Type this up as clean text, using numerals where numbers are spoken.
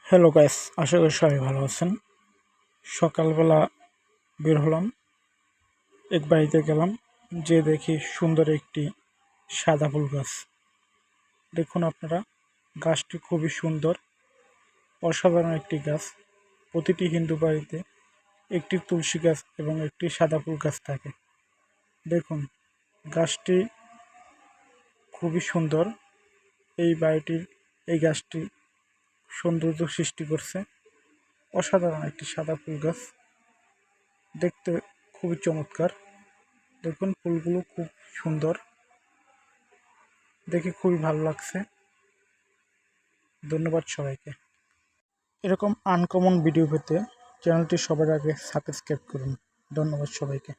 Hello guys, আশা করি সবাই ভালো আছেন। সকালবেলা বের হলাম, এক বাড়িতে গেলাম, যে দেখি সুন্দর একটি সাদা ফুল গাছ। দেখুন আপনারা, গাছটি খুবই সুন্দর, অসাধারণ একটি গাছ। প্রতিটি হিন্দু বাড়িতে একটি তুলসী গাছ এবং একটি সাদা ফুল গাছ থাকে। দেখুন, গাছটি খুবই সুন্দর। এই গাছটি সৌন্দর্য সৃষ্টি করছে। অসাধারণ একটি সাদা ফুল গাছ, দেখতে খুবই চমৎকার। দেখুন, ফুলগুলো খুব সুন্দর, দেখে খুবই ভালো লাগছে। ধন্যবাদ সবাইকে। এরকম আনকমন ভিডিও পেতে চ্যানেলটি সবার আগে সাবস্ক্রাইব করুন। ধন্যবাদ সবাইকে।